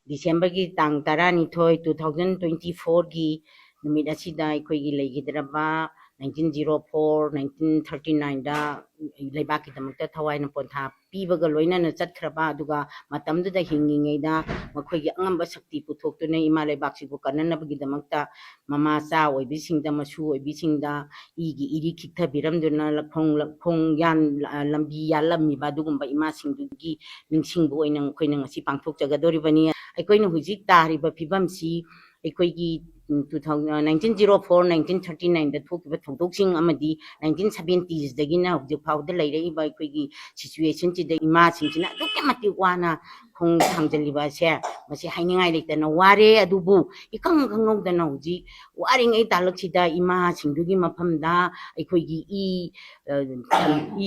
ꯗꯤꯁꯦꯝꯕꯔꯒꯤ ꯇꯥꯡ 12 2024ꯒꯤ ꯅꯨꯃꯤꯠ ꯑꯁꯤꯗ ꯑꯩꯈꯣꯏꯒꯤ ꯂꯩꯈꯤꯗ꯭ꯔꯕ 1904 1939ꯗ ꯂꯩꯕꯥꯛꯀꯤꯗꯃꯛꯇ ꯊꯋꯥꯏꯅ ꯄꯣꯟꯊꯥ ꯄꯤꯕꯒ ꯂꯣꯏꯅꯅ ꯆꯠꯈ꯭ꯔꯕ ꯑꯗꯨꯒ ꯃꯇꯝꯗꯨꯗ ꯍꯤꯡꯂꯤꯉꯩꯗ ꯃꯈꯣꯏꯒꯤ ꯑꯉꯝꯕ ꯁꯛꯇꯤ ꯄꯨꯊꯣꯛꯇꯨꯅ ꯏꯃꯥ ꯂꯩꯕꯥꯛꯁꯤꯕꯨ ꯀꯟꯅꯅꯕꯒꯤꯗꯃꯛꯇ ꯃꯃꯥꯆꯥ ꯑꯣꯏꯕꯤꯁꯤꯡꯗ ꯃꯁꯨ ꯑꯣꯏꯕꯤꯁꯤꯡꯗ ꯏꯒꯤ ꯏꯔꯤ ꯈꯤꯛꯊꯕꯤꯔꯝꯗꯨꯅ ꯈꯣꯡꯌꯥꯟ ꯂꯝꯕꯤ ꯌꯥꯜꯂꯝꯃꯤꯕ ꯑꯗꯨꯒꯨꯝꯕ ꯏꯃꯥꯁꯤꯡꯗꯨꯒꯤ ꯅꯤꯡꯁꯤꯡꯕ ꯑꯣꯏꯅ ꯑꯩꯈꯣꯏꯅ ꯉꯁꯤ ꯄꯥꯡꯊꯣꯛꯆꯒꯗꯧꯔꯤꯕꯅꯤ ꯑꯩꯈꯣꯏꯅ ꯍꯧꯖꯤꯛ ꯇꯥꯔꯤꯕ ꯐꯤꯕꯝꯁꯤ ꯑꯩꯈꯣꯏꯒꯤ 1904 1939ꯗ ꯊꯣꯛꯈꯤꯕ ꯊꯧꯗꯣꯛꯁꯤꯡ ꯑꯃꯗꯤ 1970sꯗꯒꯤꯅ ꯍꯧꯖꯤꯛ ꯐꯥꯎꯕꯗ ꯂꯩꯔꯛꯏꯕ ꯑꯩꯈꯣꯏꯒꯤ ꯁꯤꯆꯨꯋꯦꯁꯟꯁꯤꯗ ꯏꯃꯥꯁꯤꯡꯁꯤꯅ ꯑꯗꯨꯛꯀꯤ ꯃꯇꯤꯛ ꯋꯥꯅ ꯈꯣꯡ ꯊꯥꯡꯖꯤꯜꯂꯤꯕ ꯑꯁꯦ ꯃꯁꯤ ꯍꯥꯏꯅꯤꯡꯉꯥꯏ ꯂꯩꯇꯅ ꯋꯥꯔꯦ ꯑꯗꯨꯕꯨ ꯏꯈꯪ ꯈꯪꯍꯧꯗꯅ ꯍꯧꯖꯤꯛ ꯋꯥꯔꯤꯉꯩ ꯇꯥꯜꯂꯛꯁꯤꯗ ꯏꯃꯥꯁꯤꯡꯗꯨꯒꯤ ꯃꯐꯝꯗ ꯑꯩꯈꯣꯏꯒꯤ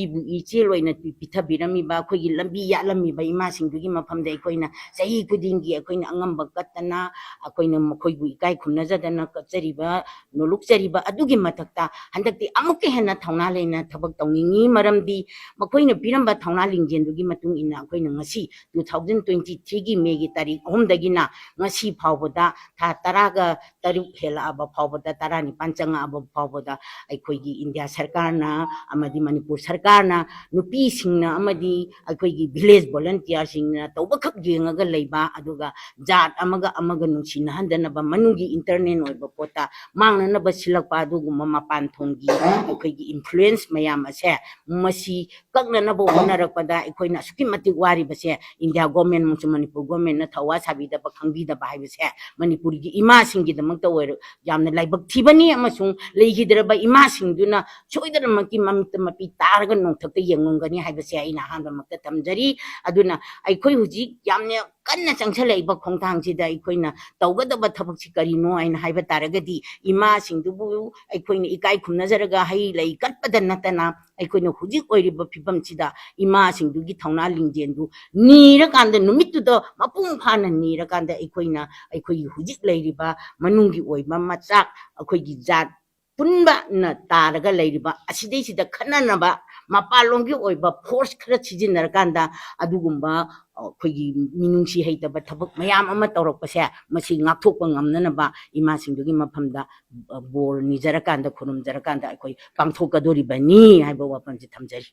ꯏꯕꯨ ꯏꯆꯦꯜ ꯑꯣꯏꯅ ꯄꯤꯊꯕꯤꯔꯝꯃꯤꯕ ꯑꯩꯈꯣꯏꯒꯤ ꯂꯝꯕꯤ ꯌꯥꯠꯂꯝꯃꯤꯕ ꯏꯃꯥꯁꯤꯡꯗꯨꯒꯤ ꯃꯐꯝꯗ ꯑꯩꯈꯣꯏꯅ ꯆꯍꯤ ꯈꯨꯗꯤꯡꯒꯤ ꯑꯩꯈꯣꯏꯅ ꯑꯉꯝꯕ ꯀꯠꯇꯅ ꯑꯩꯈꯣꯏꯅ ꯃꯈꯣꯏꯕꯨ ꯏꯀꯥꯏ ꯈꯨꯝꯅꯖꯗꯅ ꯀꯠꯆꯔꯤꯕ ꯅꯣꯂꯨꯛꯆꯔꯤꯕ ꯑꯑꯗꯨꯒꯤ ꯃꯊꯛꯇ ꯍꯟꯗꯛꯇꯤ ꯑꯃꯨꯛꯀ ꯍꯦꯟꯅ ꯊꯧꯅꯥ ꯂꯩꯅ ꯊꯕꯛ ꯇꯧꯅꯤꯡꯉꯤ ꯃꯔꯝꯗꯤ ꯃꯈꯣꯏꯅ ꯄꯤꯔꯝꯕ ꯊꯧꯅꯥ ꯂꯤꯡꯖꯦꯜꯗꯨꯒꯤ ꯃꯇꯨꯡ ꯏꯟꯅ ꯑꯩꯈꯣꯏꯅ ꯉꯁꯤ 2023ꯒꯤ ꯃꯦꯒꯤ ꯇꯥꯔꯤꯛ 3ꯗꯒꯤꯅ ꯉꯁꯤ ꯐꯥꯎꯕꯗ ꯊꯥ 13 ꯍꯦꯜꯂꯛꯑꯕ ꯐꯥꯎꯕꯗ 19 ꯆꯪꯉꯛꯑꯕ ꯐꯥꯎꯕꯗ ꯑꯩꯈꯣꯏꯒꯤ ꯏꯟꯗꯤꯌꯥ ꯁꯔꯀꯥꯔꯅ ꯑꯃꯗꯤ ꯃꯅꯤꯄꯨꯔ ꯁꯔꯀꯥꯔꯅ ꯅꯨꯄꯤꯁꯤꯡꯅ ꯑꯃꯗꯤ ꯑꯩꯈꯣꯏꯒꯤ ꯚꯤꯂꯦꯖ ꯚꯣꯂꯟꯇꯤꯌꯔꯁꯤꯡꯅ ꯇꯧꯕꯈꯛ ꯌꯦꯡꯉꯒ ꯂꯩꯕ ꯑꯗꯨꯒ ꯖꯥꯠ ꯑꯃꯒ ꯅꯨꯡꯁꯤꯅꯍꯟꯗꯅꯕ ꯃꯅꯨꯡꯒꯤ ꯏꯟꯇꯔꯅꯦꯜ ꯑꯣꯏꯕ ꯄꯣꯠꯇ ꯃꯥꯡꯅꯅꯕ ꯁꯤꯜꯂꯛꯄ ꯑꯗꯨꯒꯨꯝꯕ ꯃꯄꯥꯟ ꯊꯣꯡꯒꯤ ꯑꯩꯈꯣꯏꯒꯤ ꯏꯟꯐ꯭ꯂꯨꯌꯦꯟꯁ ꯃꯌꯥꯝ ꯑꯁꯦ ꯃꯁꯤ ꯀꯛꯅꯅꯕ ꯍꯣꯠꯅꯔꯛꯄꯗ ꯑꯩꯈꯣꯏꯅ ꯑꯁꯨꯛꯀꯤ ꯃꯇꯤꯛ ꯋꯥꯔꯤꯕꯁꯦ ꯏꯟꯗꯤꯌꯥ ꯒꯣꯔꯃꯦꯟ ꯑꯃꯁꯨꯡ ꯃꯅꯤꯄꯨꯔ ꯒꯣꯔꯃꯦꯟꯅ ꯊꯧꯋꯥ ꯁꯥꯕꯤꯗꯕ ꯈꯪꯕꯤꯗꯕ ꯍꯥꯏꯕꯁꯦ ꯃꯅꯤꯄꯨꯔꯒꯤ ꯏꯃꯥꯁꯤꯡꯒꯤꯗꯃꯛꯇ ꯑꯣꯏꯔꯣ ꯌꯥꯝꯅ ꯂꯥꯏꯕꯛ ꯊꯤꯕꯅꯤ ꯑꯃꯁꯨꯡ ꯂꯩꯈꯤꯗ꯭ꯔꯕ ꯏꯃꯥꯁꯤꯡꯗꯨꯅ ꯁꯣꯏꯗꯅꯃꯛꯀꯤ ꯃꯃꯤꯠꯇ ꯃꯄꯤ ꯇꯥꯔꯒ ꯅꯣꯡꯊꯛꯇ ꯌꯦꯡꯉꯝꯒꯅꯤ ꯍꯥꯏꯕꯁꯦ ꯑꯩꯅ ꯑꯍꯥꯟꯕꯃꯛꯇ ꯊꯝꯖꯔꯤ ꯑꯗꯨꯅ ꯑꯩꯈꯣꯏ ꯍꯧꯖꯤꯛ ꯌꯥꯝꯅ ꯀꯟꯅ ꯆꯪꯁꯤꯜꯂꯛꯏꯕ ꯈꯣꯡꯊꯥꯡꯁꯤꯗ ꯑꯩꯈꯣꯏꯅ ꯇꯧꯒꯗꯕ ꯊꯕꯛꯁꯤ ꯀꯔꯤꯅꯣ ꯍꯥꯏꯅ ꯍꯥꯏꯕ ꯇꯥꯔꯒꯗꯤ ꯏꯃꯥꯁꯤꯡꯗꯨꯕꯨ ꯑꯩꯈꯣꯏꯅ ꯏꯀꯥꯏ ꯈꯨꯝꯅꯖꯔꯒ ꯍꯩ ꯂꯩ ꯀꯠꯄꯗ ꯅꯠꯇꯅ ꯑꯩꯈꯣꯏꯅ ꯍꯧꯖꯤꯛ ꯑꯣꯏꯔꯤꯕ ꯐꯤꯕꯝꯁꯤꯗ ꯏꯃꯥꯁꯤꯡꯗꯨꯒꯤ ꯊꯧꯅꯥ ꯂꯤꯡꯖꯦꯜꯗꯨ ꯅꯤꯔꯀꯥꯟꯗ ꯅꯨꯃꯤꯠꯇꯨꯗ ꯃꯄꯨꯡ ꯐꯥꯅ ꯅꯤꯔꯀꯥꯟꯗ ꯑꯩꯈꯣꯏꯅ ꯑꯩꯈꯣꯏꯒꯤ ꯍꯧꯖꯤꯛ ꯂꯩꯔꯤꯕ ꯃꯅꯨꯡꯒꯤ ꯑꯣꯏꯕ ꯃꯆꯥꯛ ꯑꯩꯈꯣꯏꯒꯤ ꯖꯥꯠ ꯄꯨꯟꯕꯅ ꯇꯥꯔꯒ ꯂꯩꯔꯤꯕ ꯑꯁꯤꯗꯩꯁꯤꯗ ꯈꯟꯅꯅꯕ ꯃꯄꯥꯟꯂꯣꯝꯒꯤ ꯑꯣꯏꯕ ꯐꯣꯔꯁ ꯈꯔ ꯁꯤꯖꯤꯟꯅꯔꯀꯥꯟꯗ ꯑꯗꯨꯒꯨꯝꯕ ꯑꯩꯈꯣꯏꯒꯤ ꯃꯤꯅꯨꯡꯁꯤ ꯍꯩꯇꯕ ꯊꯕꯛ ꯃꯌꯥꯝ ꯑꯃ ꯇꯧꯔꯛꯄꯁꯦ ꯃꯁꯤ ꯉꯥꯛꯊꯣꯛꯄ ꯉꯝꯅꯅꯕ ꯏꯃꯥꯁꯤꯡꯗꯨꯒꯤ ꯃꯐꯝꯗ ꯕꯣꯔ ꯅꯤꯖꯔꯀꯥꯟꯗ ꯈꯨꯔꯨꯝꯖꯔꯀꯥꯟꯗ ꯑꯩꯈꯣꯏ ꯄꯥꯡꯊꯣꯛꯀꯗꯧꯔꯤꯕꯅꯤ ꯍꯥꯏꯕ ꯋꯥꯐꯝꯁꯤ ꯊꯝꯖꯔꯤ